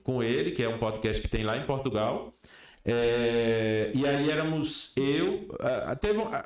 com ele, que é um podcast que tem lá em Portugal. E aí éramos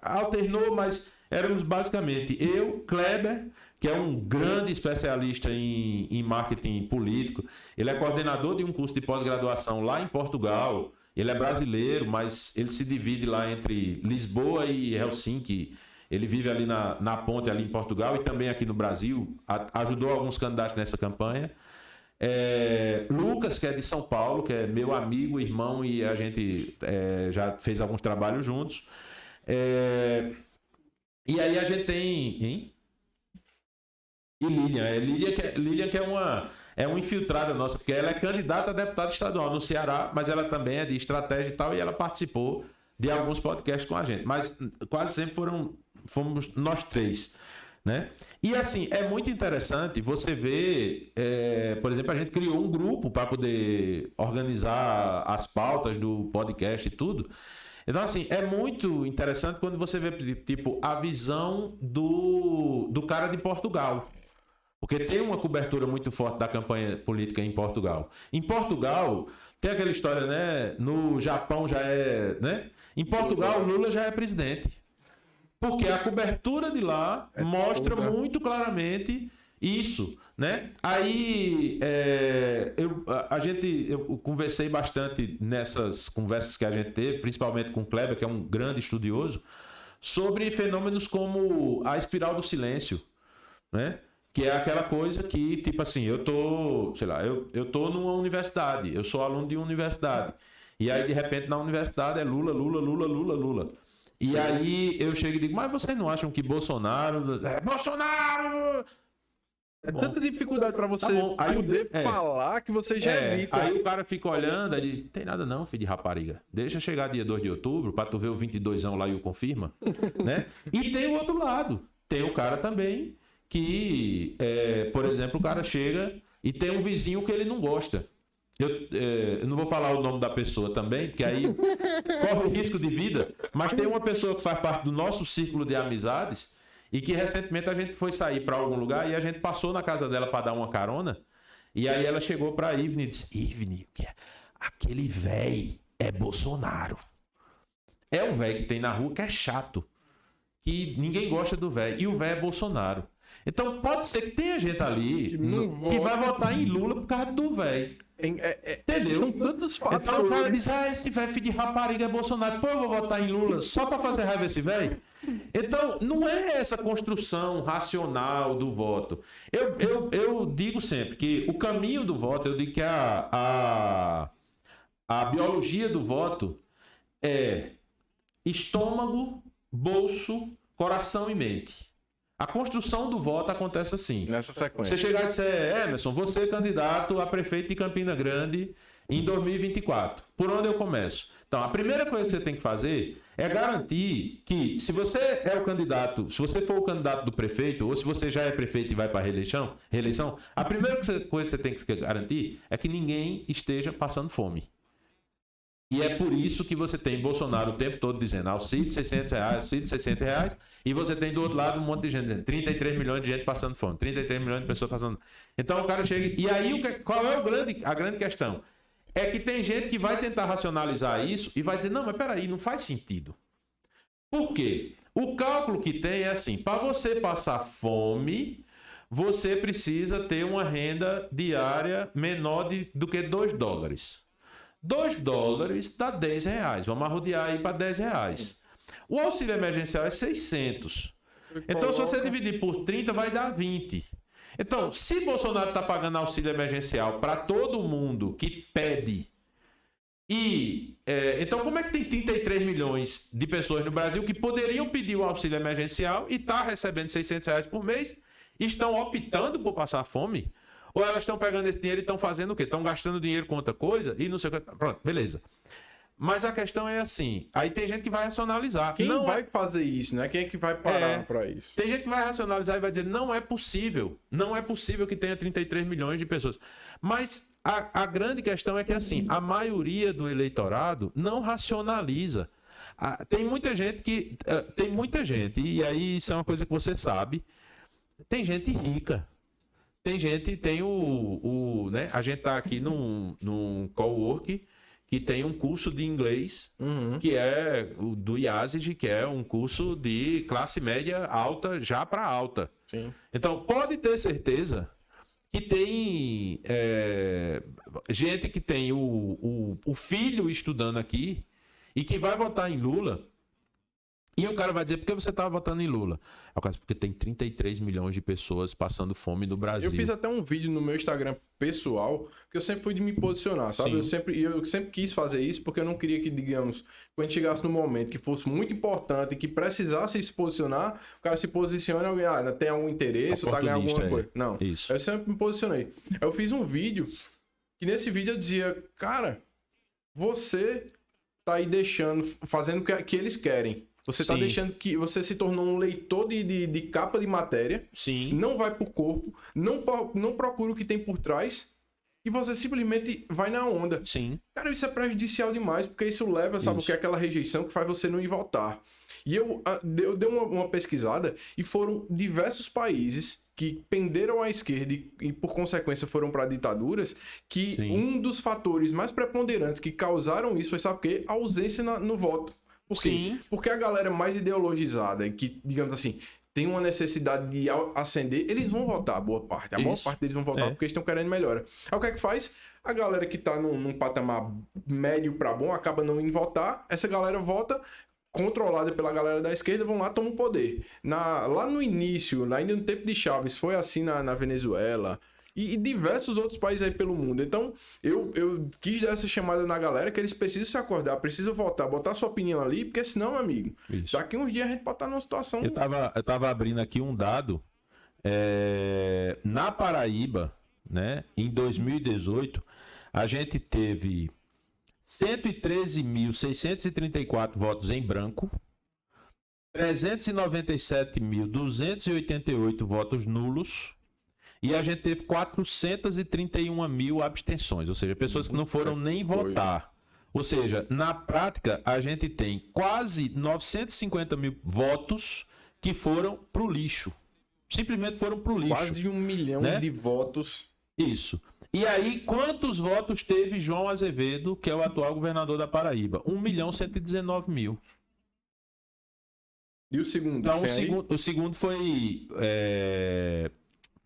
alternou, mas éramos basicamente eu, Kleber, que é um grande especialista em marketing político. Ele é coordenador de um curso de pós-graduação lá em Portugal. Ele é brasileiro, mas ele se divide lá entre Lisboa e Helsinki. Ele vive ali na ponte ali em Portugal e também aqui no Brasil. Ajudou alguns candidatos nessa campanha. Lucas, que é de São Paulo, que é meu amigo, irmão, e a gente já fez alguns trabalhos juntos. E aí a gente tem... Hein? E Lilian que é uma infiltrada nossa, porque ela é candidata a deputada estadual no Ceará, mas ela também é de estratégia e tal, e ela participou de alguns podcasts com a gente. Mas quase sempre fomos nós três, né? E assim, é muito interessante você ver, por exemplo, a gente criou um grupo para poder organizar as pautas do podcast e tudo. Então, assim, é muito interessante quando você vê, tipo, a visão do cara de Portugal. Porque tem uma cobertura muito forte da campanha política em Portugal. Em Portugal, tem aquela história, né? No Japão já é, né? Em Portugal, Lula já é presidente. Porque a cobertura de lá mostra muito claramente isso, né? Aí, eu conversei bastante nessas conversas que a gente teve, principalmente com o Kleber, que é um grande estudioso, sobre fenômenos como a espiral do silêncio, né? Que é aquela coisa que, tipo assim, eu tô numa universidade, eu sou aluno de uma universidade. E aí, de repente, na universidade é Lula, Lula, Lula, Lula, Lula. E sim, aí eu chego e digo, mas vocês não acham que Bolsonaro... Bolsonaro! É tanta dificuldade pra você poder falar que você já evita. Aí o cara fica olhando e diz, tem nada não, filho de rapariga. Deixa chegar dia 2 de outubro pra tu ver o 22ão lá e o confirma. Né? E tem o outro lado. Tem o cara também... que, por exemplo, o cara chega e tem um vizinho que ele não gosta. Eu não vou falar o nome da pessoa também, porque aí corre risco de vida, mas tem uma pessoa que faz parte do nosso círculo de amizades e que recentemente a gente foi sair para algum lugar e a gente passou na casa dela para dar uma carona e aí ela chegou para a Ivne e disse, Ivne, aquele véi é Bolsonaro. É um véi que tem na rua que é chato, que ninguém gosta do véi, e o véi é Bolsonaro. Então pode ser que tenha gente ali que vai votar em Lula por causa do velho. Entendeu? São tantos fatores. Então o cara diz, esse velho filho de rapariga é Bolsonaro. Pô, eu vou votar em Lula só pra fazer raiva esse velho? Então não é essa construção racional do voto. Eu digo sempre que o caminho do voto, eu digo que a biologia do voto é estômago, bolso, coração e mente. A construção do voto acontece assim. Nessa sequência. Você chegar e dizer, Emerson, você é candidato a prefeito de Campina Grande em 2024. Por onde eu começo? Então, a primeira coisa que você tem que fazer é garantir que, se você é o candidato, se você for o candidato do prefeito, ou se você já é prefeito e vai para a reeleição, a primeira coisa que você tem que garantir é que ninguém esteja passando fome. E é por isso que você tem Bolsonaro o tempo todo dizendo auxílio de R$600, auxílio de R$600, e você tem do outro lado um monte de gente dizendo 33 milhões de gente passando fome, 33 milhões de pessoas passando fome. Então o cara chega... E aí, qual é a grande questão? É que tem gente que vai tentar racionalizar isso e vai dizer, não, mas peraí, não faz sentido. Por quê? O cálculo que tem é assim, para você passar fome, você precisa ter uma renda diária menor do que $2. $2 dá R$10. Vamos arrodear aí para R$10. O auxílio emergencial é 600. Então, se você dividir por 30, vai dar 20. Então, se Bolsonaro está pagando auxílio emergencial para todo mundo que pede, então como é que tem 33 milhões de pessoas no Brasil que poderiam pedir o auxílio emergencial e tá recebendo R$600 por mês e estão optando por passar fome? Ou elas estão pegando esse dinheiro e estão fazendo o quê? Estão gastando dinheiro com outra coisa e não sei o que. Pronto, beleza. Mas a questão é assim, aí tem gente que vai racionalizar. Quem não vai fazer isso, né? Quem é que vai parar para isso? Tem gente que vai racionalizar e vai dizer, não é possível que tenha 33 milhões de pessoas. Mas a grande questão é que assim, a maioria do eleitorado não racionaliza. Tem muita gente, e aí isso é uma coisa que você sabe, tem gente rica. tem gente, tem né? A gente tá aqui num cowork que tem um curso de inglês, que é o do IASIG, que é um curso de classe média alta, já para alta. Sim. Então, pode ter certeza que tem gente que tem o filho estudando aqui e que vai votar em Lula. E o cara vai dizer, por que você estava votando em Lula? É o caso porque tem 33 milhões de pessoas passando fome no Brasil. Eu fiz até um vídeo no meu Instagram pessoal, que eu sempre fui de me posicionar, sabe? Eu sempre quis fazer isso, porque eu não queria que, digamos, quando a gente chegasse no momento que fosse muito importante, que precisasse se posicionar, o cara se posiciona e alguém, tem algum interesse ou tá ganhando alguma coisa. Não, isso. Eu sempre me posicionei. Eu fiz um vídeo, que nesse vídeo eu dizia, cara, você tá aí fazendo o que eles querem. Você está deixando que você se tornou um leitor de capa de matéria. Sim. Não vai pro corpo, não procura o que tem por trás e você simplesmente vai na onda. Sim. Cara, isso é prejudicial demais, porque isso leva, sabe, o que é aquela rejeição que faz você não ir votar. E eu dei uma pesquisada e foram diversos países que penderam à esquerda e por consequência foram para ditaduras, que um dos fatores mais preponderantes que causaram isso foi, sabe o quê? A ausência no voto. Por quê? Porque a galera mais ideologizada, que, digamos assim, tem uma necessidade de ascender, eles vão votar, boa parte. A maior parte deles vão votar porque eles estão querendo melhora. Aí o que é que faz? A galera que tá num patamar médio para bom acaba não indo votar, essa galera vota controlada pela galera da esquerda, vão lá, tomam o poder. Lá no início, ainda no tempo de Chaves, foi assim na Venezuela e diversos outros países aí pelo mundo. Então, eu quis dar essa chamada na galera que eles precisam se acordar, precisam votar, botar sua opinião ali, porque senão, meu amigo, daqui uns dias a gente pode estar numa situação... Eu tava abrindo aqui um dado, na Paraíba, né, em 2018, a gente teve 113.634 votos em branco, 397.288 votos nulos, e a gente teve 431 mil abstenções, ou seja, pessoas que não foram nem votar. Ou seja, na prática, a gente tem quase 950 mil votos que foram pro lixo. Simplesmente foram pro lixo. Quase 1 milhão de votos. Isso. E aí, quantos votos teve João Azevedo, que é o atual governador da Paraíba? 1.119.000. E o segundo? Então, o segundo foi...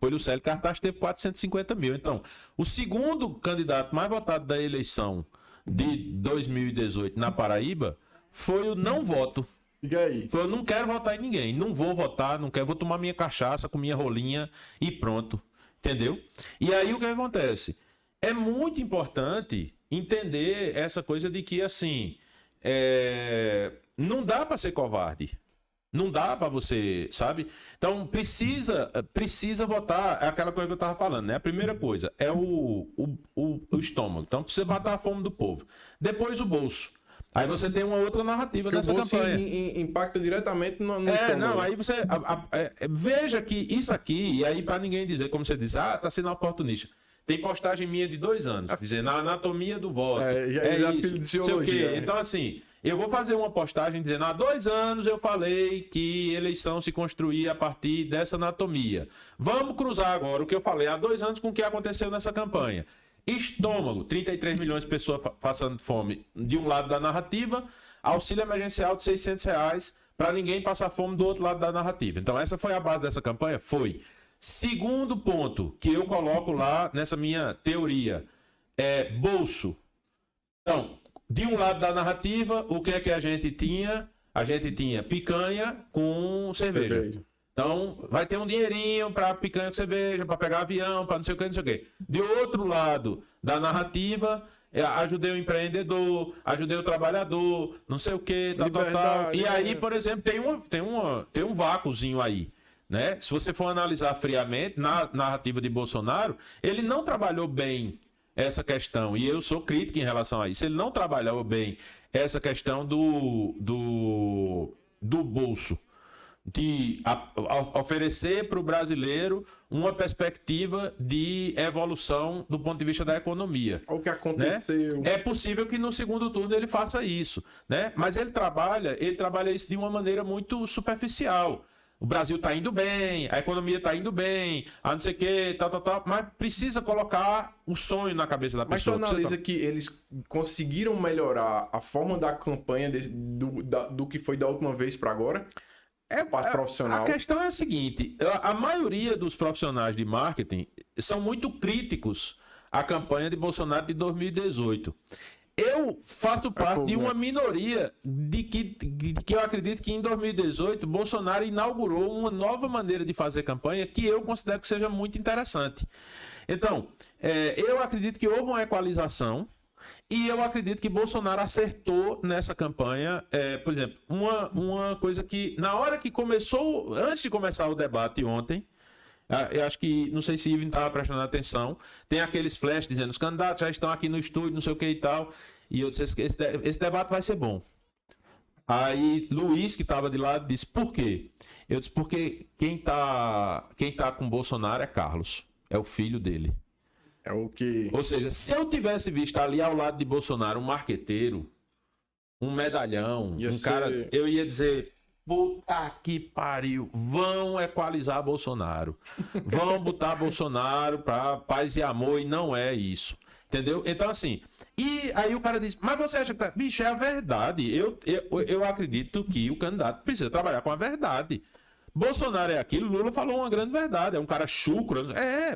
Foi o Célio Cartaz, teve 450 mil. Então, o segundo candidato mais votado da eleição de 2018 na Paraíba foi o não voto. Diga aí. Foi, eu não quero votar em ninguém, não vou votar, não quero, vou tomar minha cachaça com minha rolinha e pronto. Entendeu? E aí o que acontece? É muito importante entender essa coisa de que, assim, não dá para ser covarde. Não dá para você, sabe? Então, precisa votar, é aquela coisa que eu tava falando, né? A primeira coisa é o estômago. Então, precisa matar a fome do povo. Depois, o bolso. Aí você tem uma outra narrativa nessa campanha. Impacta diretamente no estômago. Não, aí você... veja que isso aqui, e aí para ninguém dizer, como você disse, tá sendo oportunista. Tem postagem minha de 2 anos, dizendo a anatomia do voto. Isso, não sei o quê. Então, assim... Eu vou fazer uma postagem dizendo, há 2 anos eu falei que eleição se construía a partir dessa anatomia. Vamos cruzar agora o que eu falei há 2 anos com o que aconteceu nessa campanha. Estômago, 33 milhões de pessoas passando fome de um lado da narrativa, auxílio emergencial de R$600 para ninguém passar fome do outro lado da narrativa. Então essa foi a base dessa campanha? Foi. Segundo ponto que eu coloco lá nessa minha teoria, bolso. Então... De um lado da narrativa, o que é que a gente tinha? A gente tinha picanha com cerveja. Então, vai ter um dinheirinho para picanha com cerveja, para pegar avião, para não sei o que, não sei o que. De outro lado da narrativa, ajudei o empreendedor, ajudei o trabalhador, não sei o que, tal. E aí, por exemplo, tem um vácuozinho aí. Né? Se você for analisar friamente, na narrativa de Bolsonaro, ele não trabalhou bem essa questão, e eu sou crítico em relação a isso, ele não trabalhou bem essa questão do bolso, de oferecer para o brasileiro uma perspectiva de evolução do ponto de vista da economia. O que aconteceu. Né? É possível que no segundo turno ele faça isso, né? Mas ele trabalha isso de uma maneira muito superficial. o Brasil está indo bem, a economia está indo bem, a não sei o que, tal, mas precisa colocar o sonho na cabeça da pessoa. Mas tu analisa que eles conseguiram melhorar a forma da campanha do que foi da última vez para agora? Parte profissional. A questão é a seguinte, a maioria dos profissionais de marketing são muito críticos à campanha de Bolsonaro de 2018. Eu faço parte de uma minoria de que eu acredito que em 2018 Bolsonaro inaugurou uma nova maneira de fazer campanha que eu considero que seja muito interessante. Então, eu acredito que houve uma equalização e eu acredito que Bolsonaro acertou nessa campanha. Por exemplo, uma coisa que na hora que começou, antes de começar o debate ontem, eu acho que, não sei se Ivan estava prestando atenção, tem aqueles flash dizendo os candidatos já estão aqui no estúdio, não sei o que e tal, e eu disse, esse debate vai ser bom. Aí Luiz, que estava de lado, disse, por quê? Eu disse, porque quem tá com Bolsonaro é Carlos, é o filho dele. É o que... Ou seja, se eu tivesse visto ali ao lado de Bolsonaro um marqueteiro, um medalhão, cara, eu ia dizer... Puta que pariu, vão equalizar Bolsonaro, vão botar Bolsonaro para paz e amor, e não é isso, entendeu? Então assim, e aí o cara diz, mas você acha que tá... Bicho, é a verdade, eu acredito que o candidato precisa trabalhar com a verdade. Bolsonaro é aquilo, Lula falou uma grande verdade, é um cara chucro,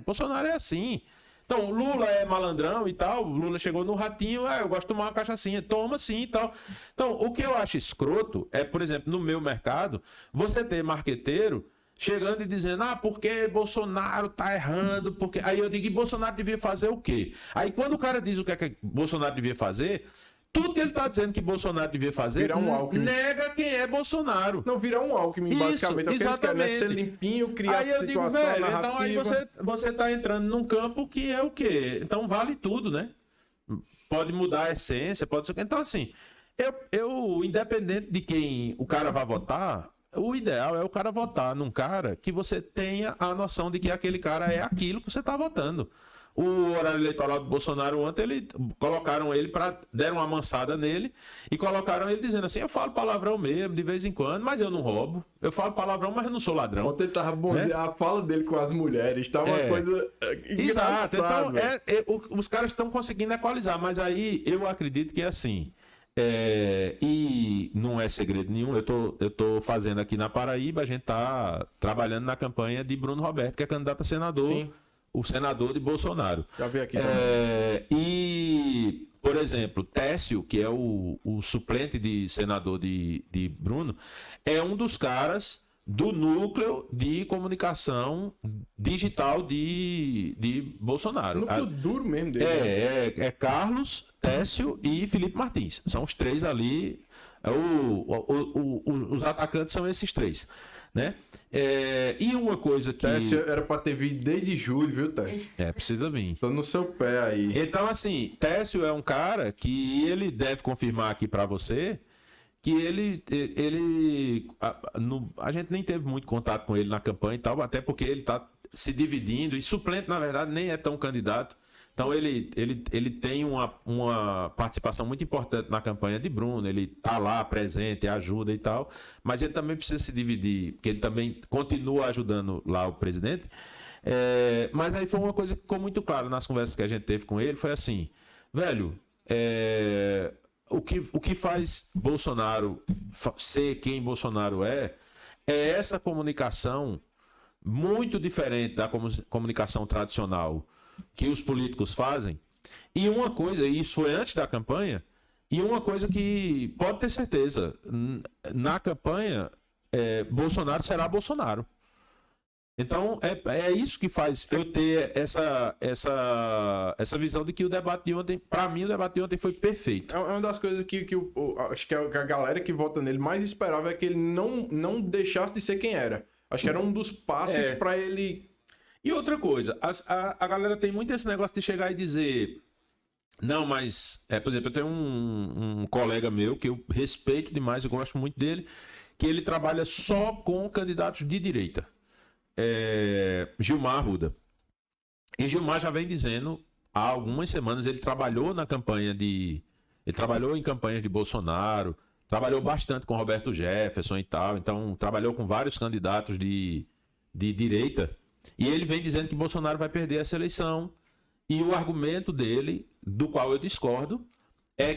Bolsonaro é assim. Então, Lula é malandrão e tal, Lula chegou no ratinho, eu gosto de tomar uma cachaçinha, toma sim e tal. Então, o que eu acho escroto é, por exemplo, no meu mercado, você ter marqueteiro chegando e dizendo, porque Bolsonaro tá errando, porque... Aí eu digo, e Bolsonaro devia fazer o quê? Aí quando o cara diz o que é que Bolsonaro devia fazer... Tudo que ele está dizendo que Bolsonaro devia fazer nega quem é Bolsonaro. Não, virar um Alckmin, basicamente. É o que eles querem, ser limpinho, criar aí eu situação digo, velho, narrativa. então aí você está entrando num campo que é o quê? Então vale tudo, né? Pode mudar a essência, pode ser... Então assim, eu independente de quem o cara vai votar, o ideal é o cara votar num cara que você tenha a noção de que aquele cara é aquilo que você está votando. O horário eleitoral do Bolsonaro ontem, colocaram ele deram uma amansada nele e colocaram ele dizendo assim, eu falo palavrão mesmo, de vez em quando, mas eu não roubo. Eu falo palavrão, mas eu não sou ladrão. Ontem tava bom, né? A fala dele com as mulheres, tá uma coisa exato, então os caras estão conseguindo equalizar, mas aí eu acredito que é assim, e não é segredo nenhum, eu tô fazendo aqui na Paraíba, a gente tá trabalhando na campanha de Bruno Roberto, que é candidato a senador. Sim. O senador de Bolsonaro. Já vi aqui. E, por exemplo, Técio, que é o suplente de senador de Bruno, é um dos caras do núcleo de comunicação digital de Bolsonaro. Núcleo duro mesmo dele. É Carlos, Técio e Felipe Martins. São os três ali. Os atacantes são esses três. Né? E uma coisa que... Técio era pra ter vindo desde julho, viu, Técio? Precisa vir. Tô no seu pé aí. Então, assim, Técio é um cara que ele deve confirmar aqui pra você que a gente nem teve muito contato com ele na campanha e tal, até porque ele tá se dividindo, e suplente, na verdade, nem é tão candidato. Então ele tem uma participação muito importante na campanha de Bruno, ele está lá presente, ajuda e tal, mas ele também precisa se dividir, porque ele também continua ajudando lá o presidente. Mas aí foi uma coisa que ficou muito clara nas conversas que a gente teve com ele, foi assim, velho, o que faz Bolsonaro ser quem Bolsonaro é essa comunicação muito diferente da comunicação tradicional que os políticos fazem, e uma coisa, e isso foi antes da campanha, e uma coisa que pode ter certeza, na campanha, Bolsonaro será Bolsonaro. Então, é isso que faz eu ter essa visão de que o debate de ontem, para mim, o debate de ontem foi perfeito. É uma das coisas que acho que a galera que vota nele mais esperava é que ele não deixasse de ser quem era. Acho que era um dos passes para ele... E outra coisa, a galera tem muito esse negócio de chegar e dizer... Não, mas... por exemplo, eu tenho um colega meu que eu respeito demais, eu gosto muito dele, que ele trabalha só com candidatos de direita. Gilmar Arruda. E Gilmar já vem dizendo, há algumas semanas, ele trabalhou em campanhas de Bolsonaro, trabalhou bastante com Roberto Jefferson e tal, então trabalhou com vários candidatos de direita, e ele vem dizendo que Bolsonaro vai perder essa eleição, e o argumento dele, do qual eu discordo, é